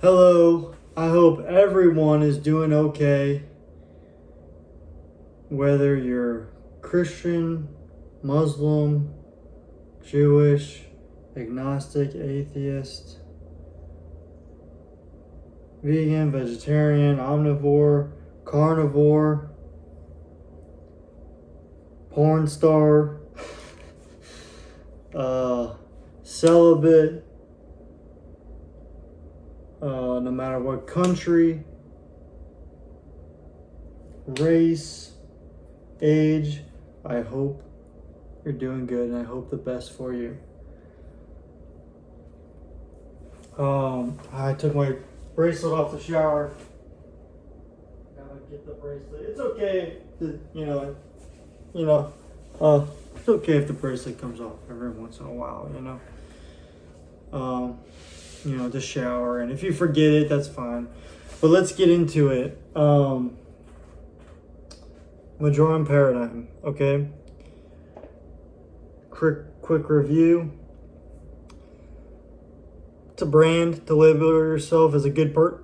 Hello, I hope everyone is doing okay. Whether you're Christian, Muslim, Jewish, agnostic, atheist, vegan, vegetarian, omnivore, carnivore, porn star, celibate, no matter what country, race, age, I hope you're doing good and I hope the best for you. I took my bracelet off the shower. Gotta get the bracelet. It's okay, it's okay if the bracelet comes off every once in a while, to shower. And if you forget it, that's fine. But let's get into it. Majorem paradigm, okay? Quick review. It's a brand to label yourself as a good to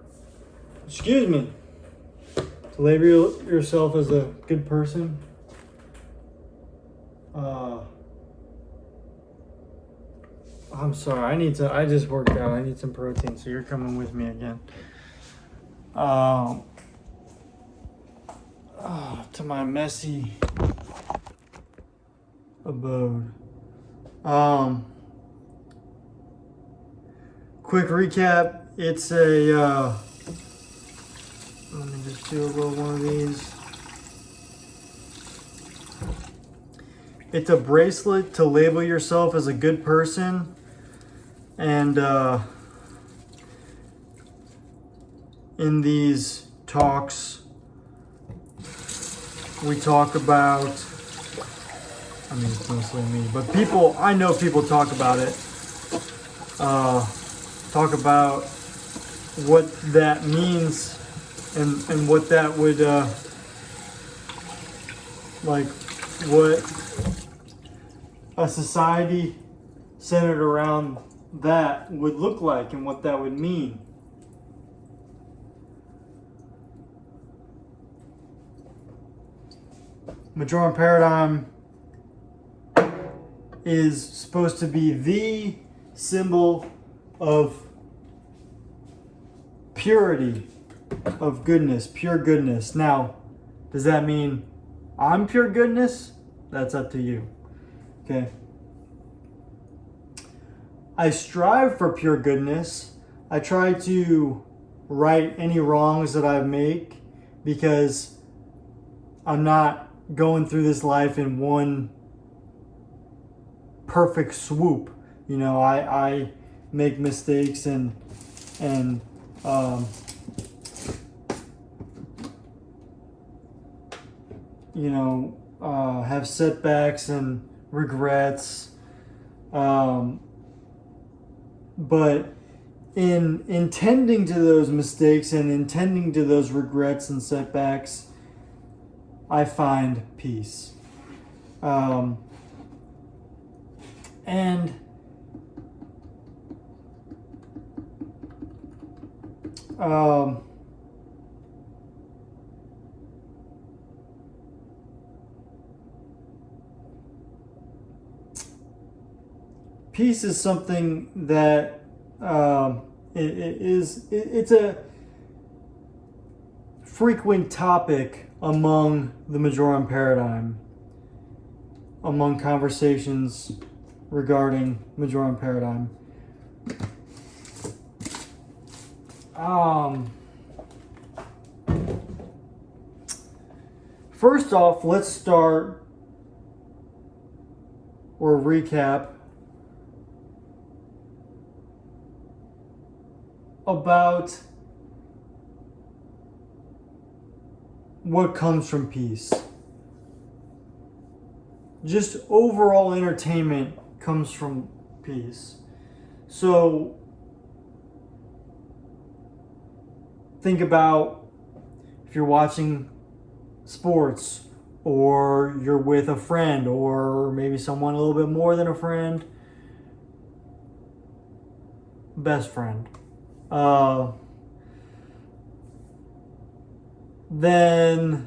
label yourself as a good person. I'm sorry, I just worked out. I need some protein, so you're coming with me again. To my messy abode. Quick recap. It's a, let me just do a little one of these. It's a bracelet to label yourself as a good person. And in these talks, we talk about, it's mostly me, but I know people talk about it. Talk about what that means and what that would, what a society centered around that would look like and what that would mean. Majorem paradigm is supposed to be the symbol of purity, of goodness, pure goodness. Now, does that mean I'm pure goodness? That's up to you. Okay. I strive for pure goodness. I try to right any wrongs that I make because I'm not going through this life in one perfect swoop. I make mistakes and have setbacks and regrets. But in intending to those mistakes and intending to those regrets and setbacks, I find peace. Peace is something that it's a frequent topic among the Majorem paradigm, among conversations regarding Majorem paradigm. First off, let's start or recap about what comes from peace. Just overall entertainment comes from peace. So think about if you're watching sports, or you're with a friend, or maybe someone a little bit more than a friend, best friend. then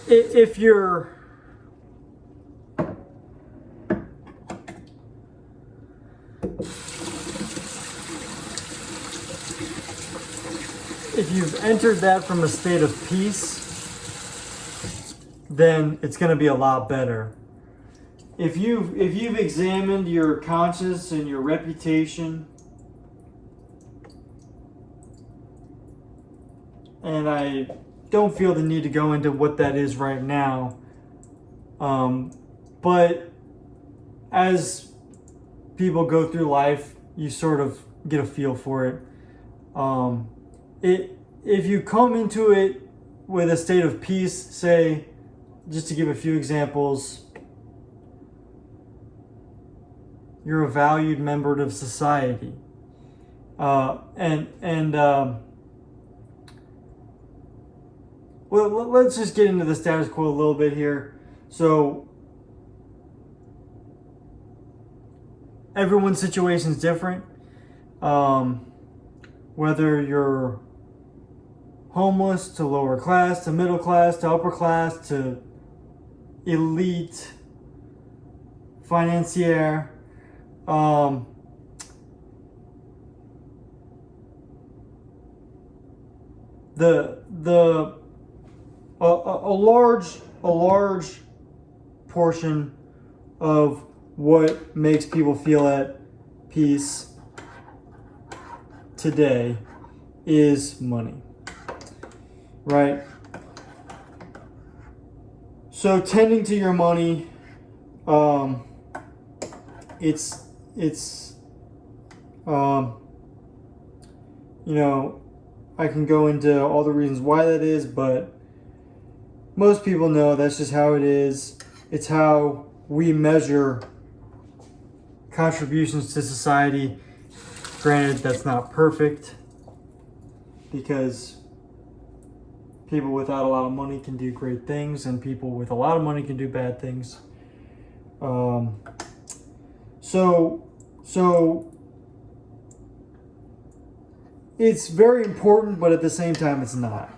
if you're if you've entered that from a state of peace, then it's going to be a lot better. If you've examined your conscience and your reputation, and I don't feel the need to go into what that is right now, but as people go through life, you sort of get a feel for it. If you come into it with a state of peace, say, just to give a few examples, you're a valued member of society, well, let's just get into the status quo a little bit here. So everyone's situation is different. Whether you're homeless to lower class to middle class to upper class to elite financier, a large portion of what makes people feel at peace today is money, right? So tending to your money, it's I can go into all the reasons why that is, but most people know that's just how it is. It's how we measure contributions to society. Granted, that's not perfect, because people without a lot of money can do great things, and people with a lot of money can do bad things. So it's very important, but at the same time, it's not.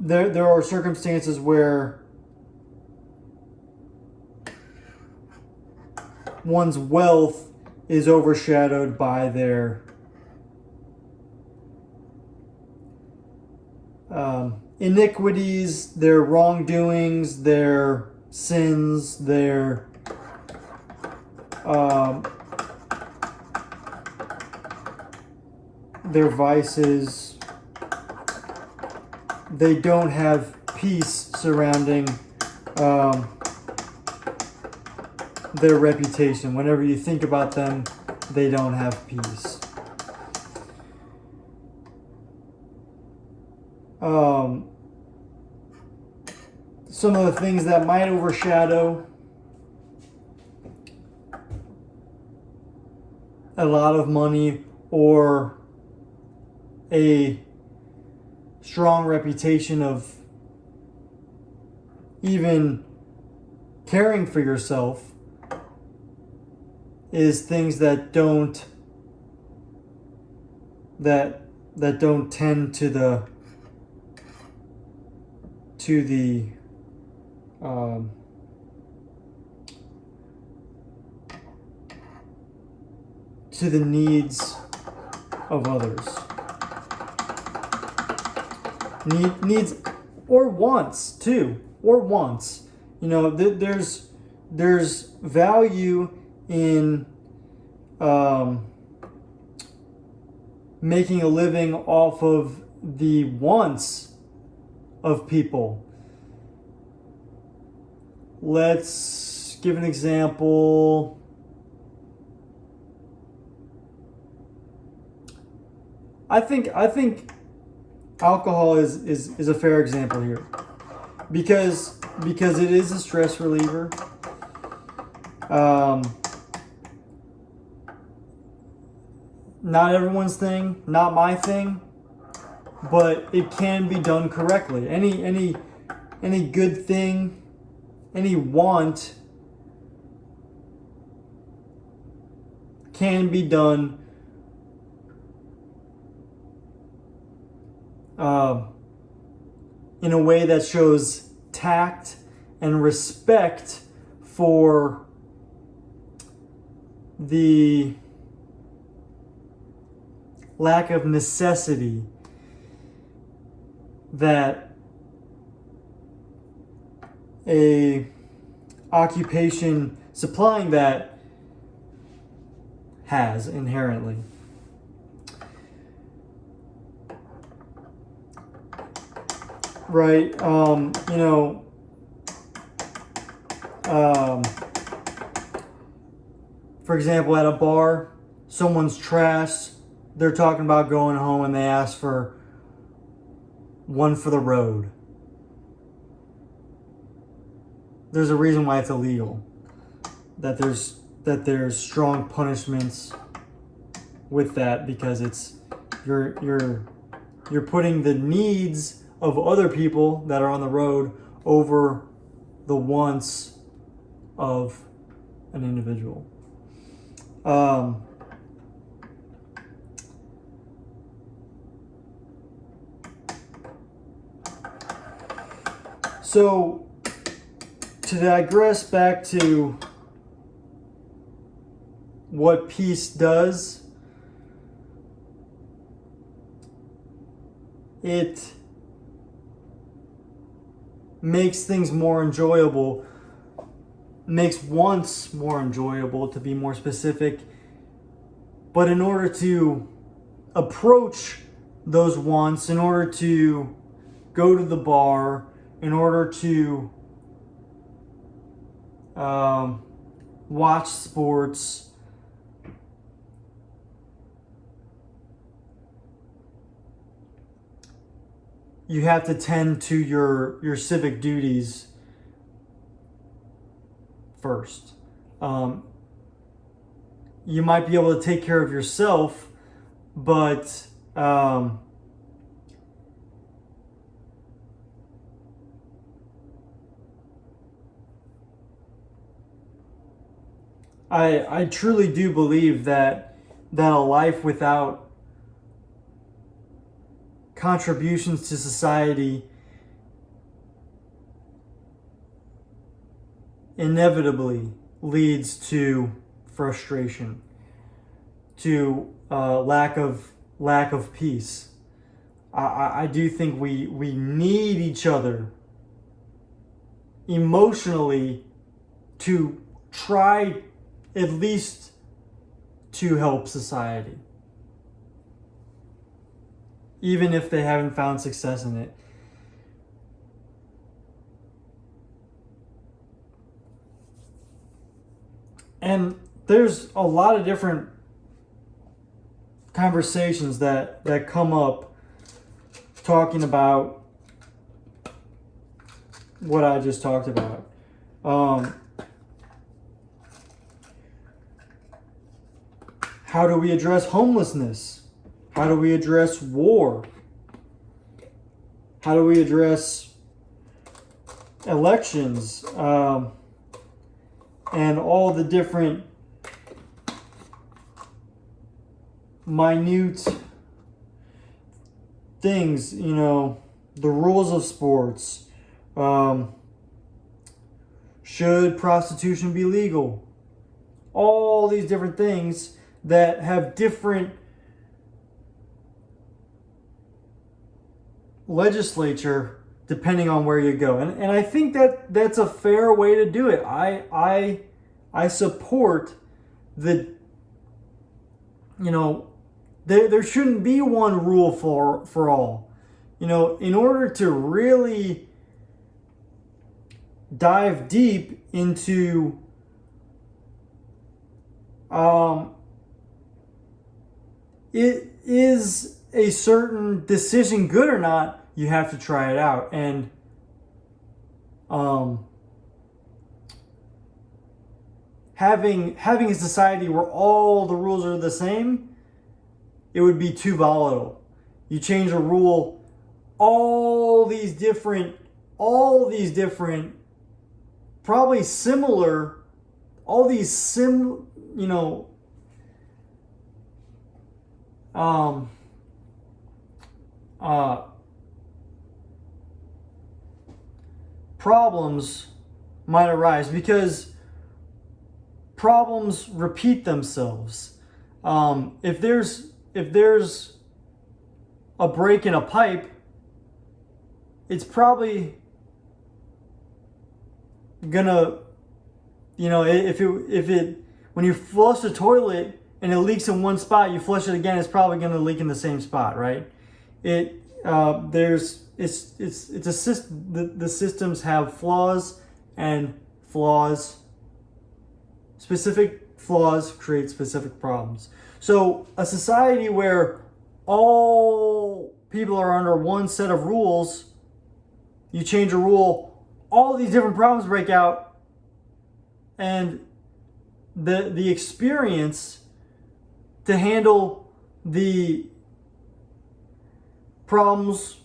There are circumstances where one's wealth is overshadowed by their iniquities, their wrongdoings, their sins, their vices. They don't have peace surrounding their reputation. Whenever you think about them, they don't have peace. Some of the things that might overshadow a lot of money or a strong reputation of even caring for yourself is things that don't tend to the needs of others. Needs or wants too, or wants. There's value in making a living off of the wants of people. Let's give an example. I think alcohol is a fair example here, because it is a stress reliever. not everyone's thing, not my thing, but it can be done correctly. Any good thing, any want can be done in a way that shows tact and respect for the lack of necessity that a occupation supplying that has inherently. Right, for example, at a bar, someone's trashed, they're talking about going home and they ask for one for the road. There's a reason why it's illegal. That there's strong punishments with that, because it's you're putting the needs of other people that are on the road over the wants of an individual. So, to digress back to what peace does, it makes things more enjoyable, makes wants more enjoyable, to be more specific. But in order to approach those wants, in order to go to the bar, in order to watch sports, you have to tend to your civic duties first. You might be able to take care of yourself, but I truly do believe that a life without contributions to society inevitably leads to frustration, to lack of peace. I do think we need each other emotionally to try at least to help society, even if they haven't found success in it. And there's a lot of different conversations that come up talking about what I just talked about. How do we address homelessness? How do we address war? How do we address elections? And all the different minute things, the rules of sports. Should prostitution be legal? All these different things that have different legislature depending on where you go. And I think that's a fair way to do it. I support the, there shouldn't be one rule for all. In order to really dive deep into it is a certain decision good or not, you have to try it out. And having a society where all the rules are the same it would be too volatile. You change a rule, all these different, probably similar, all these problems might arise because problems repeat themselves. If there's a break in a pipe, it's probably gonna, if it when you flush the toilet and it leaks in one spot, you flush it again, it's probably gonna leak in the same spot, right? The systems have flaws, and specific flaws create specific problems. So a society where all people are under one set of rules, you change a rule, all these different problems break out, and the experience to handle the problems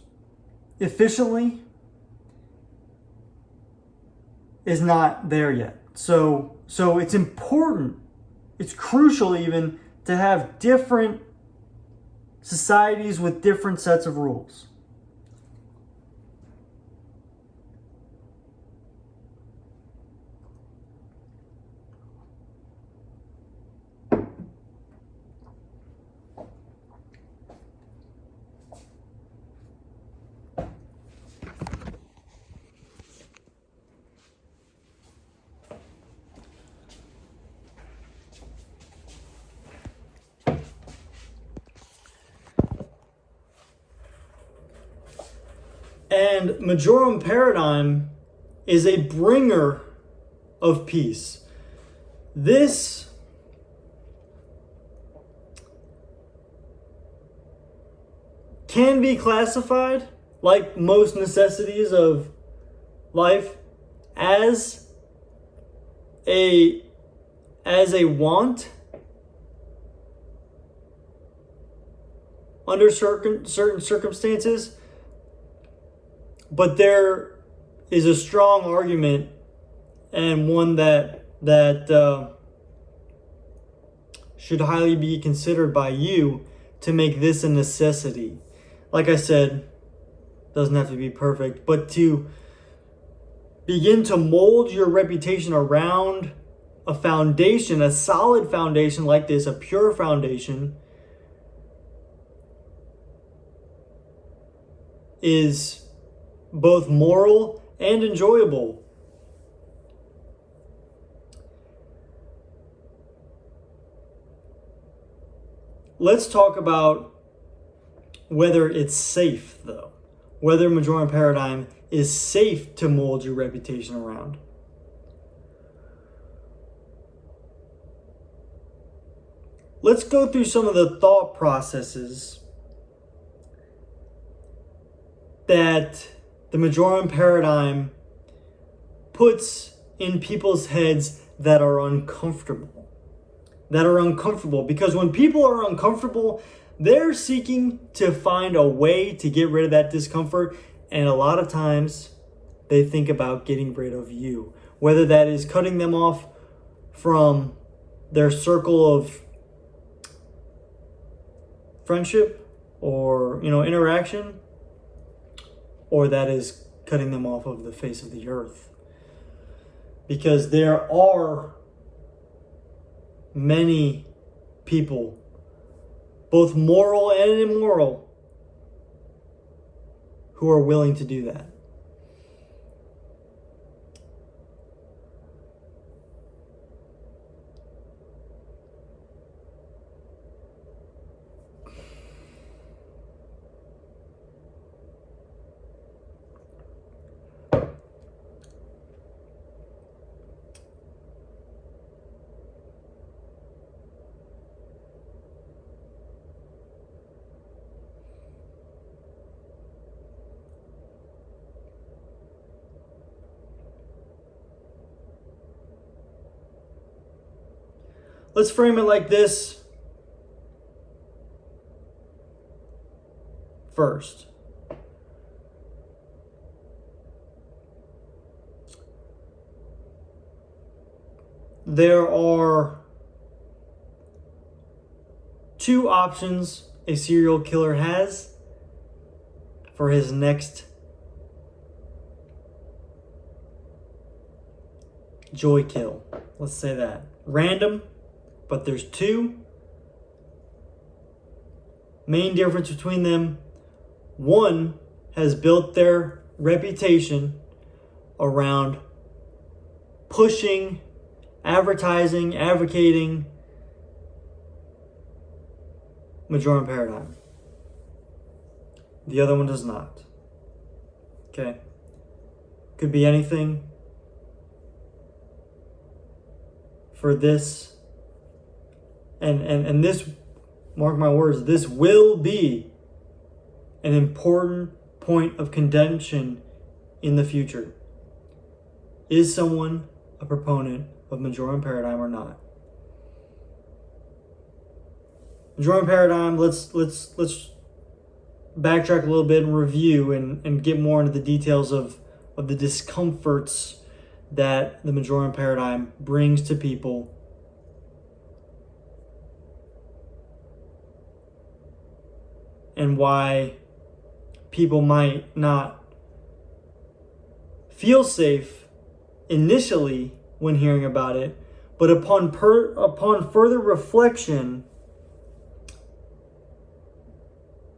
efficiently is not there yet. So it's important, it's crucial even, to have different societies with different sets of rules. And Majorem paradigm is a bringer of peace. This can be classified, like most necessities of life, as a want under certain circumstances. But there is a strong argument, and one that should highly be considered by you, to make this a necessity. Like I said, doesn't have to be perfect, but to begin to mold your reputation around a foundation, a solid foundation like this, a pure foundation, is both moral and enjoyable. Let's talk about whether it's safe, though. Whether Majorem paradigm is safe to mold your reputation around. Let's go through some of the thought processes that the Majorem paradigm puts in people's heads that are uncomfortable. Because when people are uncomfortable, they're seeking to find a way to get rid of that discomfort. And a lot of times they think about getting rid of you. Whether that is cutting them off from their circle of friendship or, interaction, or that is cutting them off of the face of the earth. Because there are many people, both moral and immoral, who are willing to do that. Let's frame it like this. first. There are two options a serial killer has for his next joy kill. Let's say that. Random, but there's two. Main difference between them: one has built their reputation around pushing, advertising, advocating Majorem paradigm. The other one does not. Okay? Could be anything. For this, and this, mark my words, this will be an important point of contention in the future. Is someone a proponent of Majorem paradigm or not? Majorem paradigm, let's backtrack a little bit and review and get more into the details of the discomforts that the Majorem paradigm brings to people and why people might not feel safe initially when hearing about it, but upon further reflection,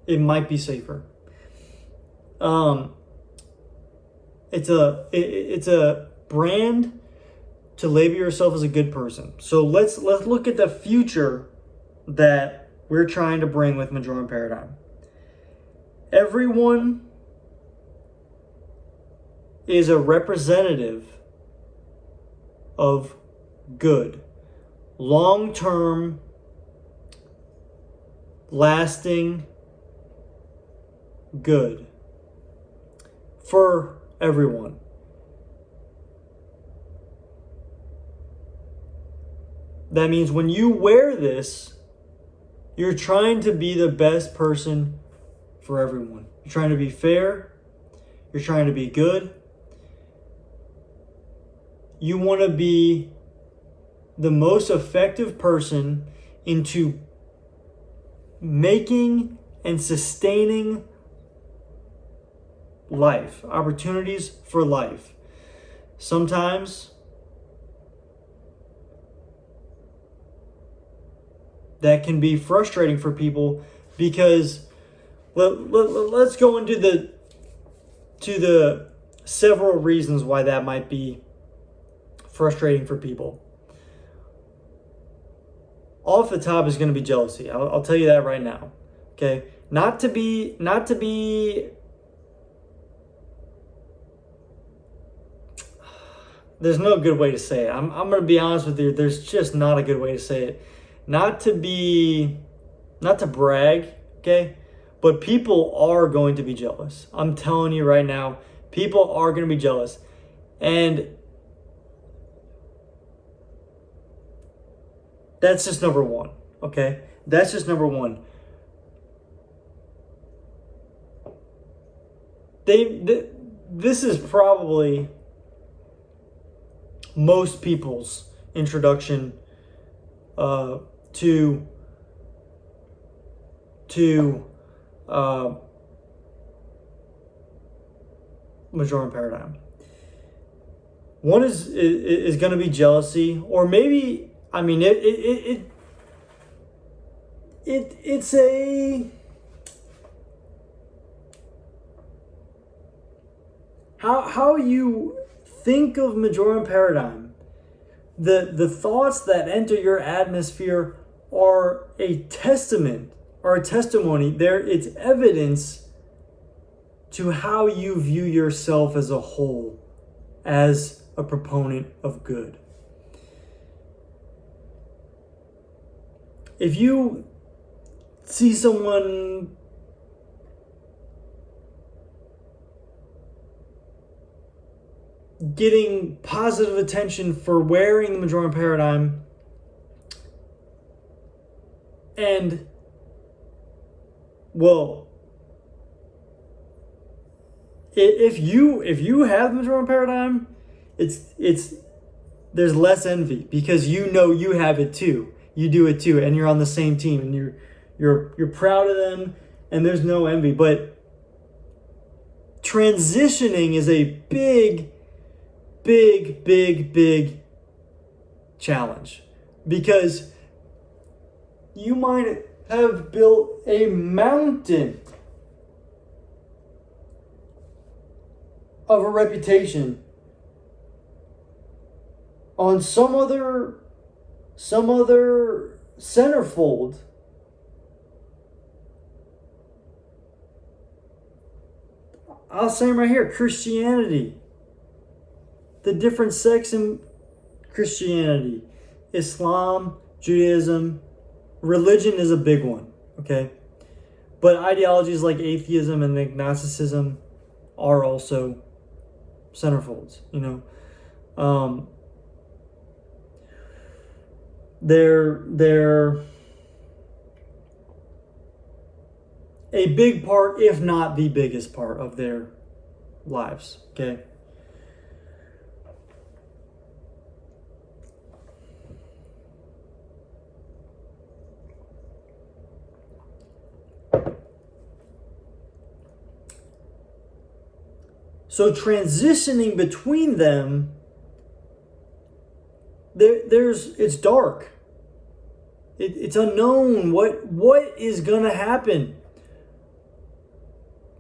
it might be safer. It's a brand to label yourself as a good person. So let's look at the future that we're trying to bring with Majorem paradigm. Everyone is a representative of good, long-term, lasting good for everyone. That means when you wear this, you're trying to be the best person for everyone. You're trying to be fair. You're trying to be good. You want to be the most effective person into making and sustaining life, opportunities for life. Sometimes that can be frustrating for people because let's go into the several reasons why that might be frustrating for people. Off the top is going to be jealousy. I'll tell you that right now. Okay, not to be. There's no good way to say it. I'm going to be honest with you. There's just not a good way to say it. Not to brag, okay? But people are going to be jealous. I'm telling you right now, people are going to be jealous. And that's just number one, okay? That's just number one. This is probably most people's introduction to Majorem paradigm. One is going to be jealousy, or maybe, I mean, it's a how you think of Majorem paradigm. The thoughts that enter your atmosphere are a testament or a testimony. It's evidence to how you view yourself as a whole, as a proponent of good. If you see someone getting positive attention for wearing the Majorem paradigm, and, well, if you have the Majorem paradigm, it's there's less envy because you know you have it too. You do it too, and you're on the same team, and you're proud of them, and there's no envy. But transitioning is a big challenge because you might have built a mountain of a reputation on some other centerfold. I'll say them right here: Christianity, the different sects in Christianity, Islam, Judaism, religion is a big one, okay? But ideologies like atheism and agnosticism are also centerfolds, They're a big part, if not the biggest part of their lives, okay? So transitioning between them, it's dark. It's unknown. What is gonna happen?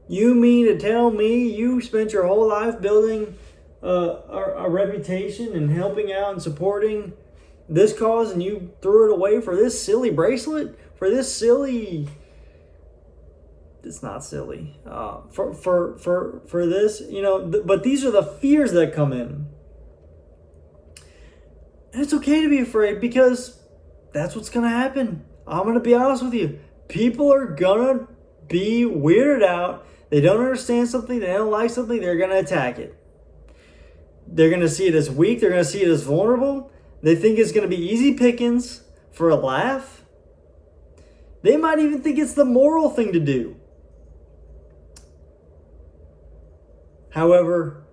You mean to tell me you spent your whole life building a reputation and helping out and supporting this cause, and you threw it away for this silly bracelet? For this silly... It's not silly. For this, but these are the fears that come in. And it's okay to be afraid because that's what's going to happen. I'm going to be honest with you. People are going to be weirded out. They don't understand something. They don't like something. They're going to attack it. They're going to see it as weak. They're going to see it as vulnerable. They think it's going to be easy pickings for a laugh. They might even think it's the moral thing to do. However,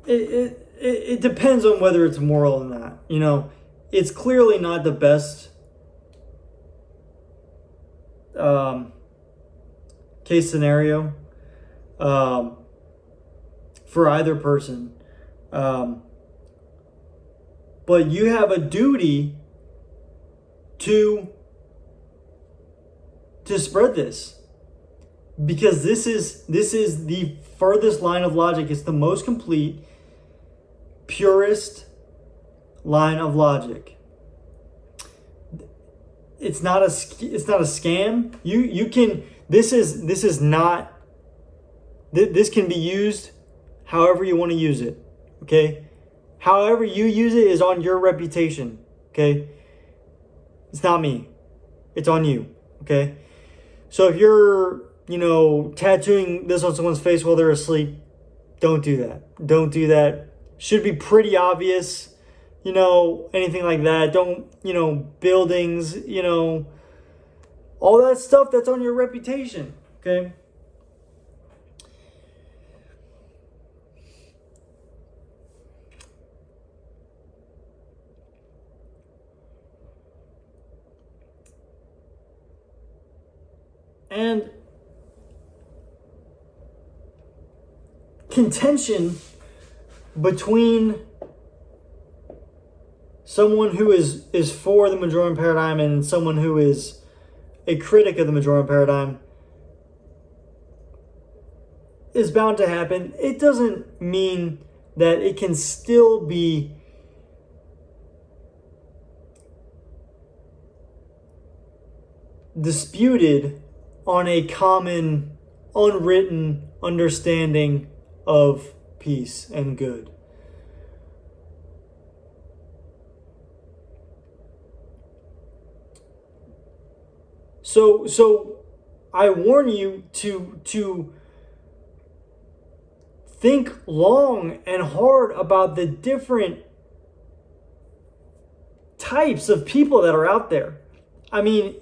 it depends on whether it's moral or not. It's clearly not the best case scenario for either person. But you have a duty to spread this, because this is the furthest line of logic. It's the most complete, purest line of logic. It's not a scam. You can this can be used however you want to use it. Okay, however you use it is on your reputation. Okay. It's not me. It's on you, okay? So if you're, tattooing this on someone's face while they're asleep, don't do that. Don't do that. Should be pretty obvious, anything like that. Don't, buildings, all that stuff that's on your reputation, okay? And contention between someone who is for the Majorem paradigm and someone who is a critic of the Majorem paradigm is bound to happen. It doesn't mean that it can still be disputed on a common, unwritten understanding of peace and good. So I warn you to think long and hard about the different types of people that are out there. I mean,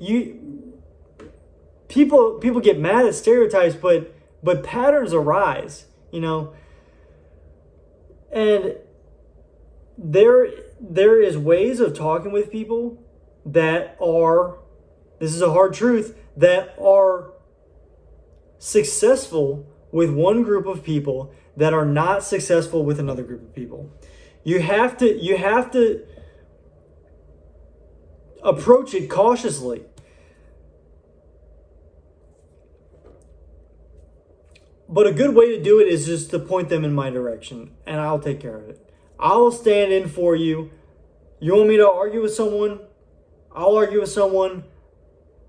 people get mad at stereotypes, but patterns arise, and there is ways of talking with people that are, this is a hard truth, that are successful with one group of people that are not successful with another group of people. You have to approach it cautiously. But a good way to do it is just to point them in my direction, and I'll take care of it. I'll stand in for you. You want me to argue with someone? I'll argue with someone.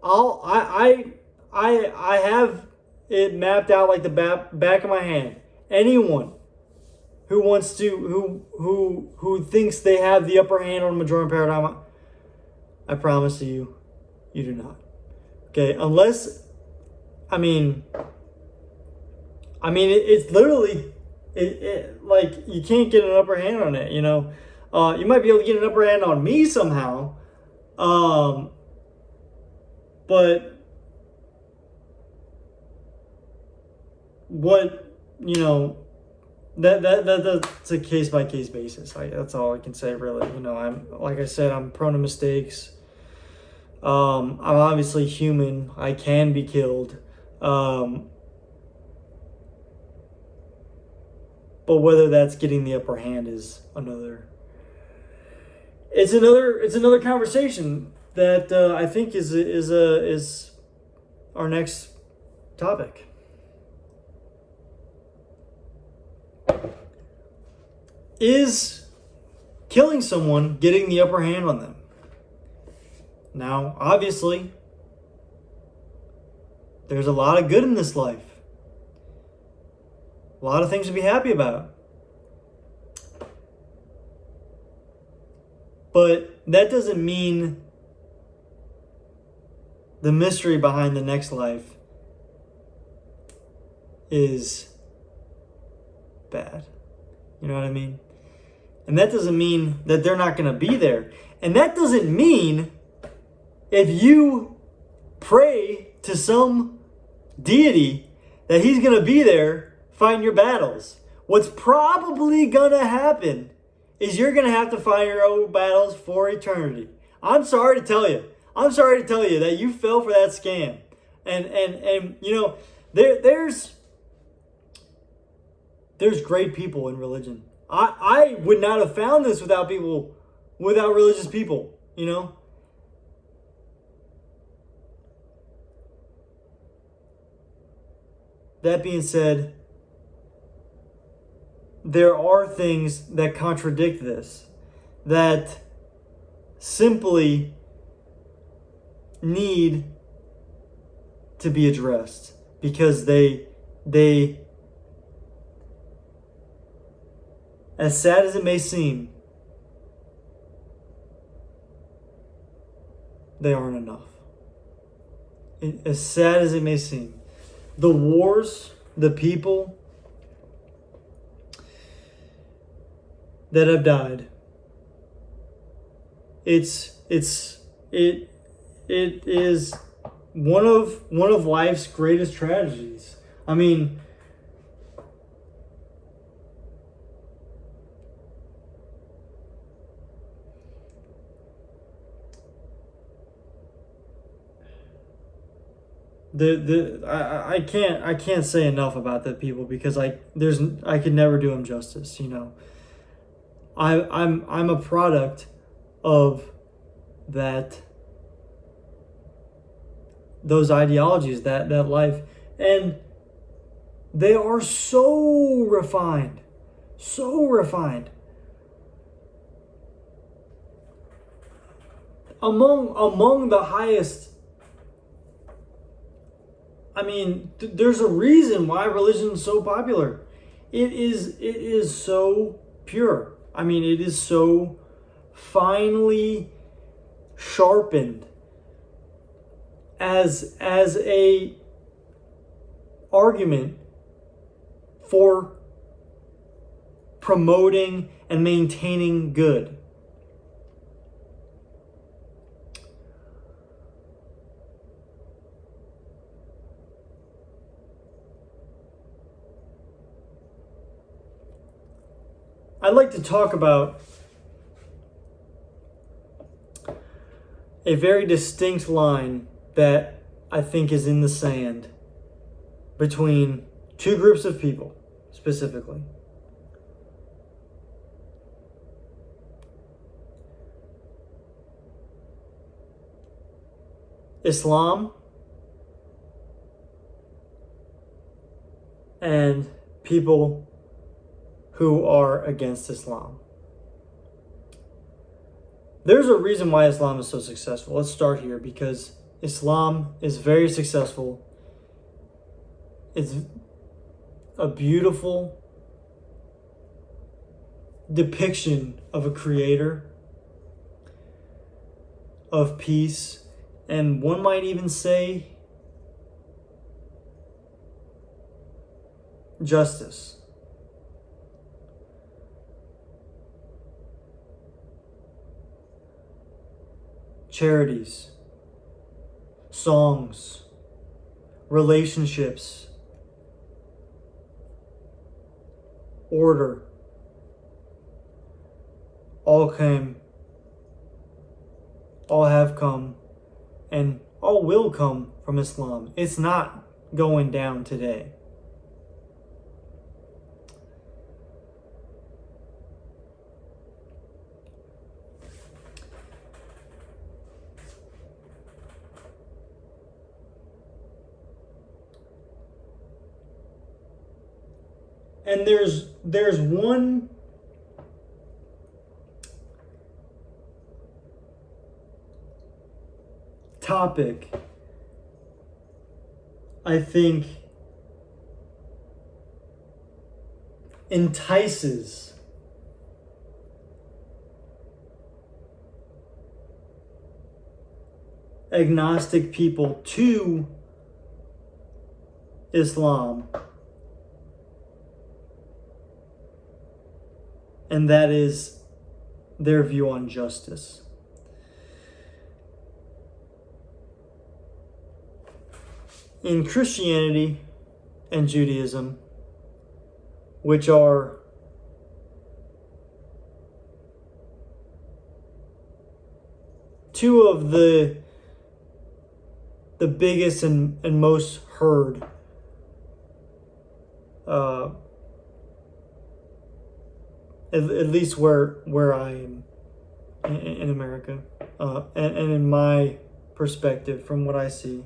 I have it mapped out like the back of my hand. Anyone who wants to, who thinks they have the upper hand on Majorem paradigm, I promise you do not. Okay, unless, it's literally, like, you can't get an upper hand on it, you might be able to get an upper hand on me somehow, but what, that's a case-by-case basis. That's all I can say, really. Like I said, I'm prone to mistakes. I'm obviously human. I can be killed. But whether that's getting the upper hand is another conversation that I think is our next topic. Is killing someone getting the upper hand on them? Now, obviously, there's a lot of good in this life. A lot of things to be happy about. But that doesn't mean the mystery behind the next life is bad. You know what I mean? And that doesn't mean that they're not going to be there. And that doesn't mean if you pray to some deity that he's going to be there fighting your battles. What's probably going to happen is you're going to have to fight your own battles for eternity. I'm sorry to tell you. That you fell for that scam. And there's great people in religion. I would not have found this without religious people, That being said, there are things that contradict this, that simply need to be addressed because they as sad as it may seem, they aren't enough. As sad as it may seem. The wars, the people that have died, it is one of life's greatest tragedies. I can't say enough about the people because I could never do them justice. I'm a product of those ideologies, that life, and they are so refined. Among the highest. There's a reason why religion is so popular. It is so pure. It is so finely sharpened as a argument for promoting and maintaining good. I'd like to talk about a very distinct line that I think is in the sand between two groups of people, specifically. Islam and people who are against Islam. There's a reason why Islam is so successful. Let's start here, because Islam is very successful. It's a beautiful depiction of a creator, of peace, and one might even say justice. Charities, songs, relationships, order, all have come, and all will come from Islam. It's not going down today. And there's one topic I think entices agnostic people to Islam, and that is their view on justice. In Christianity and Judaism, which are two of the biggest and most heard at least where I am in America, and in my perspective, from what I see.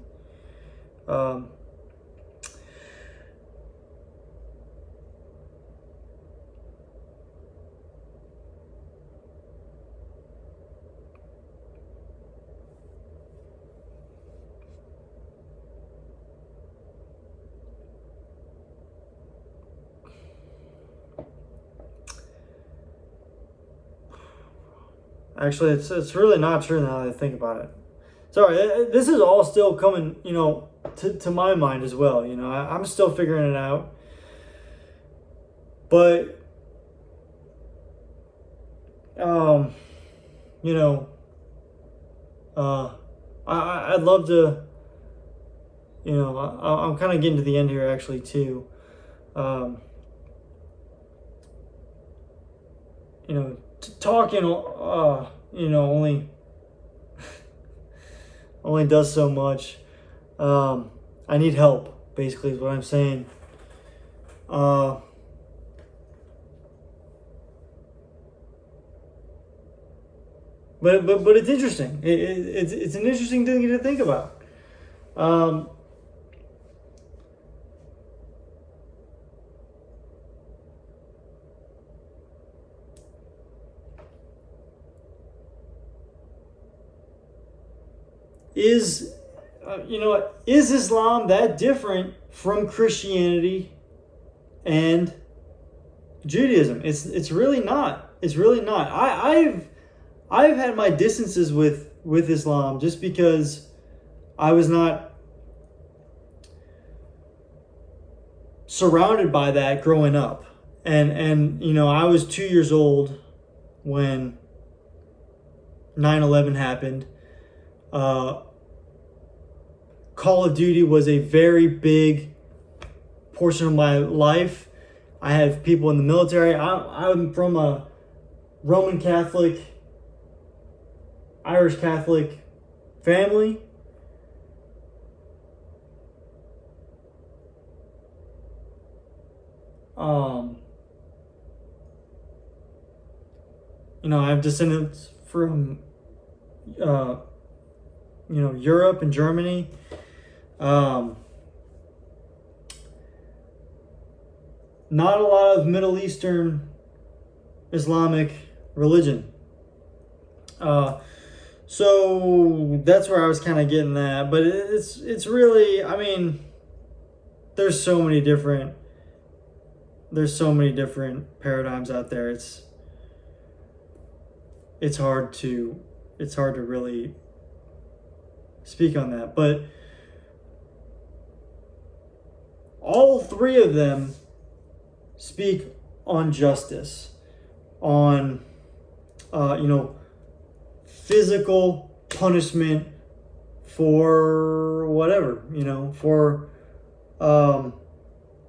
Actually, it's really not true now that I think about it. Sorry, this is all still coming, to my mind as well. I'm still figuring it out. But, I'd love to, I'm kind of getting to the end here actually too. Talking, only does so much. I need help, basically, is what I'm saying. But it's interesting. It's an interesting thing to think about. Is Islam that different from Christianity and Judaism? It's really not. It's really not. I've had my distances with Islam just because I was not surrounded by that growing up, and I was 2 years old when 9/11 happened. Call of Duty was a very big portion of my life. I have people in the military. I'm from a Roman Catholic, Irish Catholic family. I have descendants from, Europe and Germany. Not a lot of Middle Eastern Islamic religion. So that's where I was kind of getting at. But it's really, I mean, there's so many different paradigms out there. It's hard to really speak on that. But all three of them speak on justice, on physical punishment for whatever, for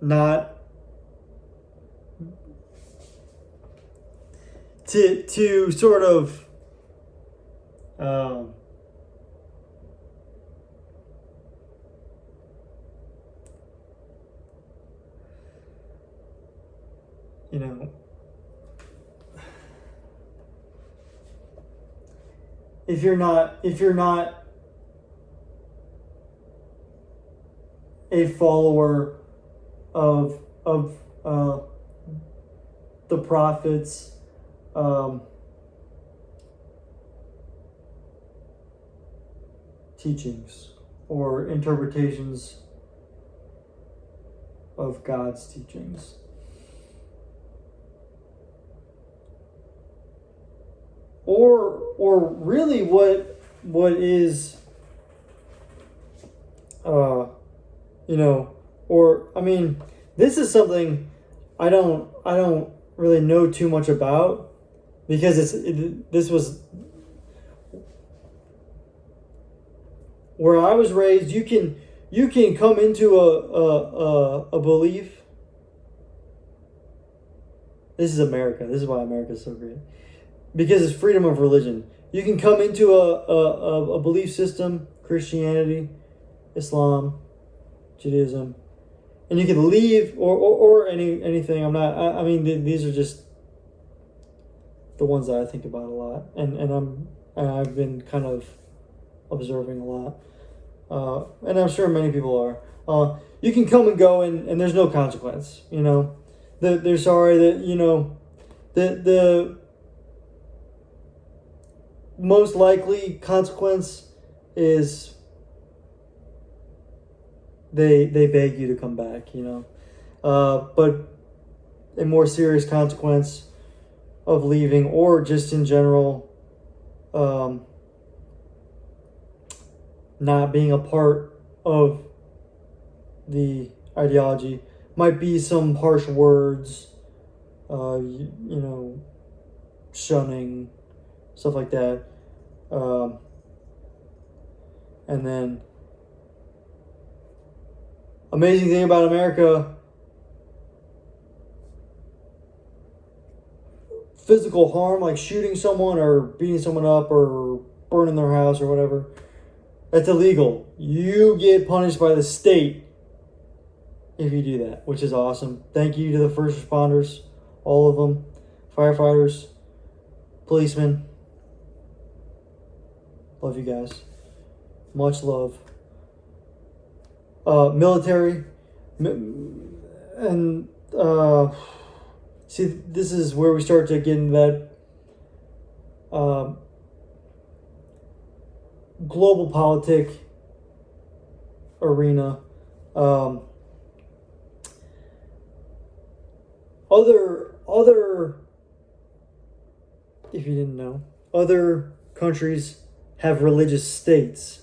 not to sort of if you're not a follower of the prophets, teachings or interpretations of God's teachings, or really what is or I mean, this is something I don't really know too much about, because this was where I was raised. You can come into a belief. This is America. This is why America is so great, because it's freedom of religion. You can come into a belief system, Christianity, Islam, Judaism, and you can leave or anything. I mean, these are just the ones that I think about a lot, and I've been kind of observing a lot, and I'm sure many people are. You can come and go, and there's no consequence. They're sorry that the most likely consequence is they beg you to come back, but a more serious consequence of leaving, or just in general, not being a part of the ideology, might be some harsh words, shunning, stuff like that. And then, amazing thing about America, physical harm, like shooting someone or beating someone up or burning their house or whatever, that's illegal. You get punished by the state if you do that, which is awesome. Thank you to the first responders, all of them, firefighters, policemen. Love you guys. Much love. Military, and see, this is where we start to get into that global politic arena. Other, if you didn't know, other countries have religious states.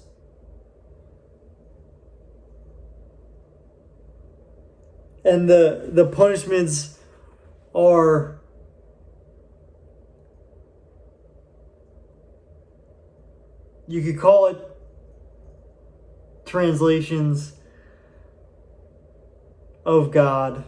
And the punishments are you could call it translations of God,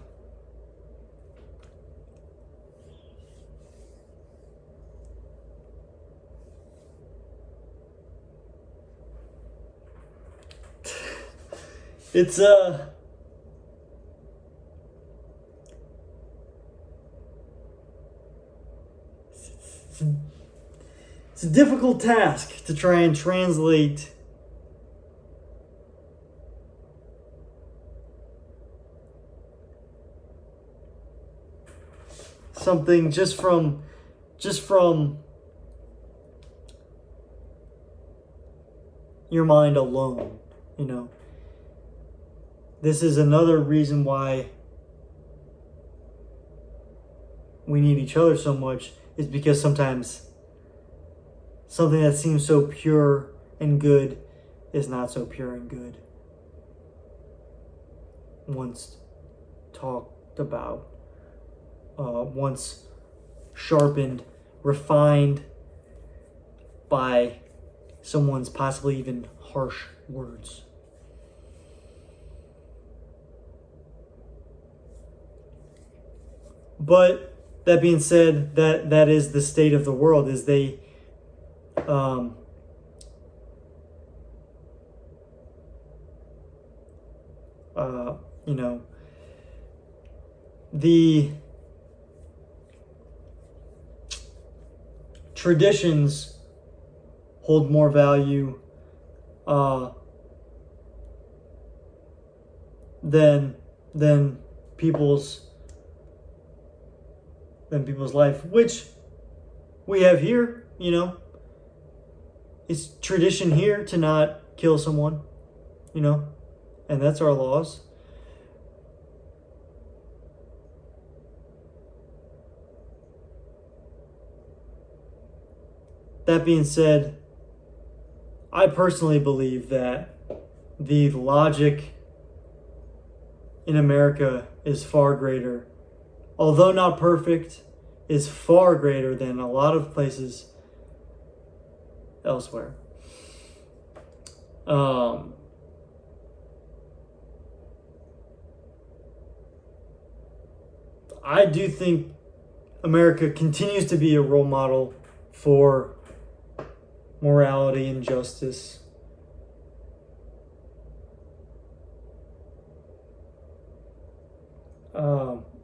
It's it's a difficult task to try and translate something just from your mind alone, you know. This is another reason why we need each other so much, is because sometimes something that seems so pure and good is not so pure and good. Once talked about, once sharpened, refined by someone's possibly even harsh words. But that being said, that is the state of the world, is they you know, the traditions hold more value than people's life, which we have here, you know. It's tradition here to not kill someone, you know, and that's our laws. That being said, I personally believe that the logic in America is far greater, although not perfect, is far greater than a lot of places elsewhere. I do think America continues to be a role model for morality and justice.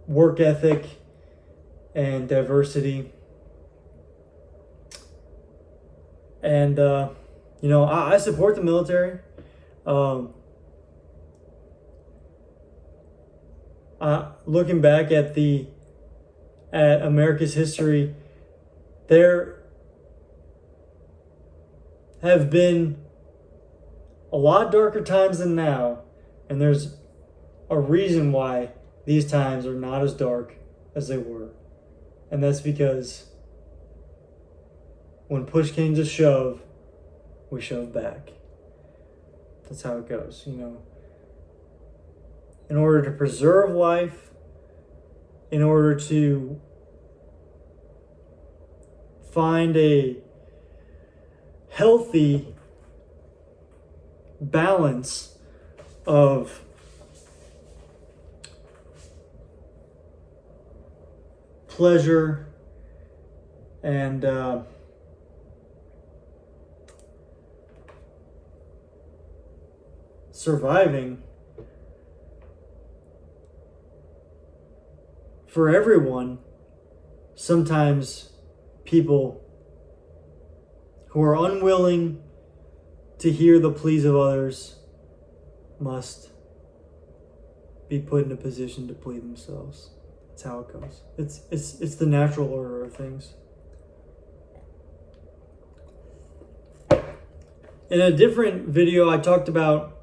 Work ethic and diversity. And, you know, I support the military. Looking back at America's history, there have been a lot darker times than now, and there's a reason why these times are not as dark as they were. And that's because when push came to shove, we shoved back. That's how it goes, you know. In order to preserve life, in order to find a healthy balance of pleasure and surviving for everyone, sometimes people who are unwilling to hear the pleas of others must be put in a position to plead themselves. That's how it goes. It's the natural order of things. In a different video, I talked about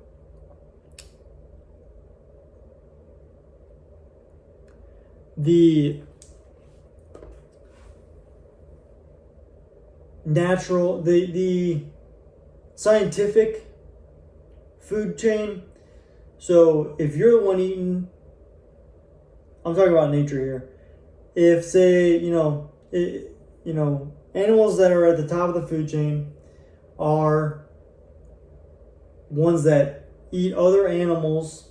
the natural, the scientific food chain. So if you're the one eating, I'm talking about nature here. If, say, animals that are at the top of the food chain are ones that eat other animals,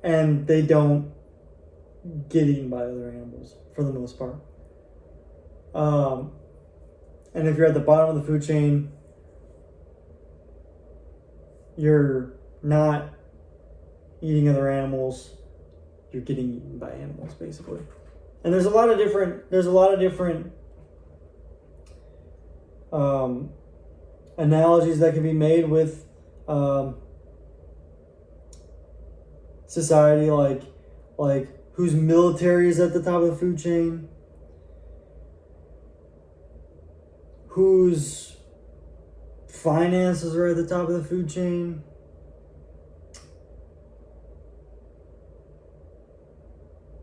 and they don't get eaten by other animals for the most part. And if you're at the bottom of the food chain, you're not eating other animals, you're getting eaten by animals, basically. And there's a lot of different analogies that can be made with society, like whose military is at the top of the food chain, whose finances are at the top of the food chain.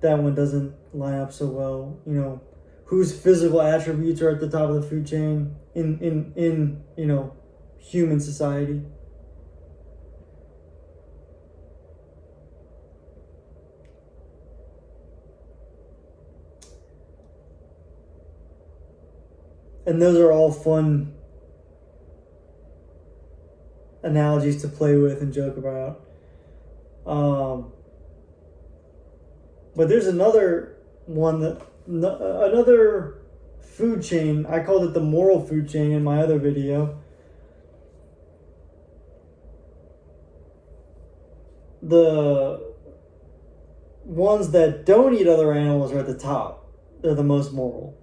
That one doesn't line up so well. Whose physical attributes are at the top of the food chain in human society. And those are all fun analogies to play with and joke about. But there's another one, another food chain. I called it the moral food chain in my other video. The ones that don't eat other animals are at the top. They're the most moral.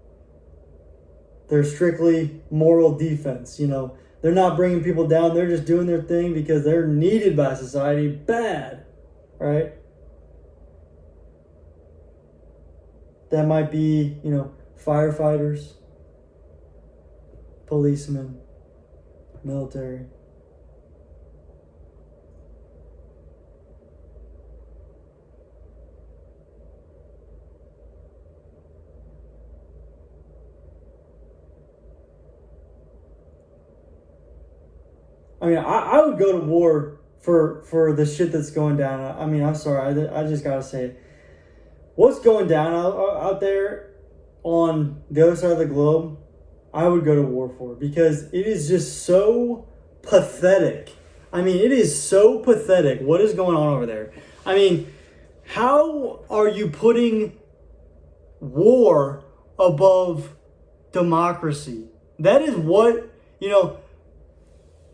They're strictly moral defense. They're not bringing people down. They're just doing their thing because they're needed by society bad, right? That might be, firefighters, policemen, military. I would go to war for the shit that's going down. I'm sorry, I just gotta say it. What's going down out there on the other side of the globe, I would go to war for, because it is just so pathetic. It is so pathetic what is going on over there. How are you putting war above democracy? That is what,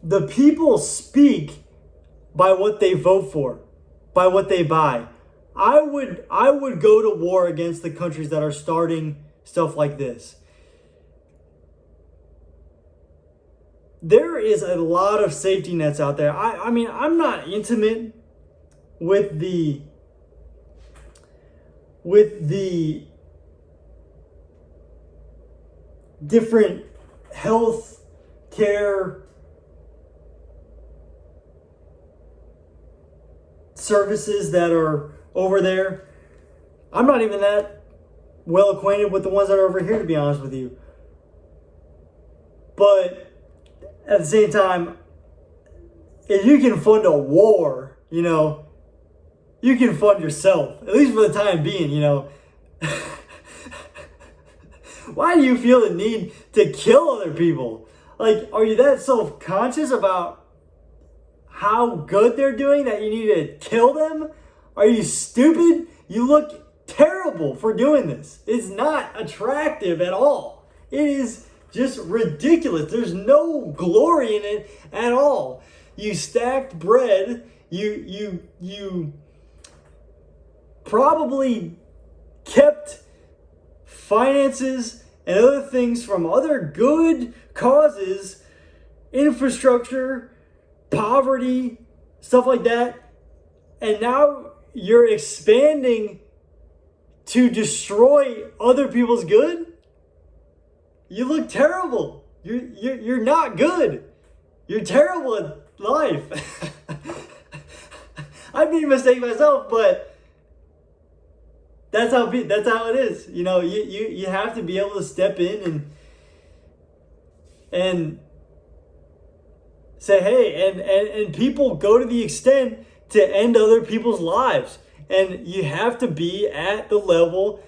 the people speak by what they vote for, by what they buy. I would go to war against the countries that are starting stuff like this. There is a lot of safety nets out there. I'm not intimate with the different health care services that are over there. I'm not even that well acquainted with the ones that are over here, to be honest with you. But at the same time, if you can fund a war, you can fund yourself, at least for the time being, Why do you feel the need to kill other people? Are you that self-conscious about how good they're doing that you need to kill them? Are you stupid? You look terrible for doing this. It's not attractive at all. It is just ridiculous. There's no glory in it at all. You stacked bread. You probably kept finances and other things from other good causes, infrastructure, poverty, stuff like that. And now you're expanding to destroy other people's good? You look terrible. You're not good. You're terrible at life. I've made a mistake myself, but that's how it is. You have to be able to step in and say, hey, and people go to the extent to end other people's lives. And you have to be at the level,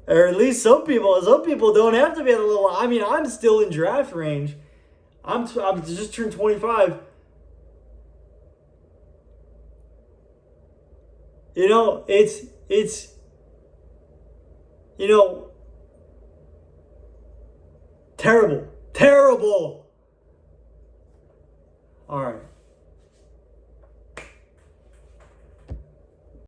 or at least some people don't have to be at the level. I'm still in draft range. I'm just turned 25. It's terrible. All right.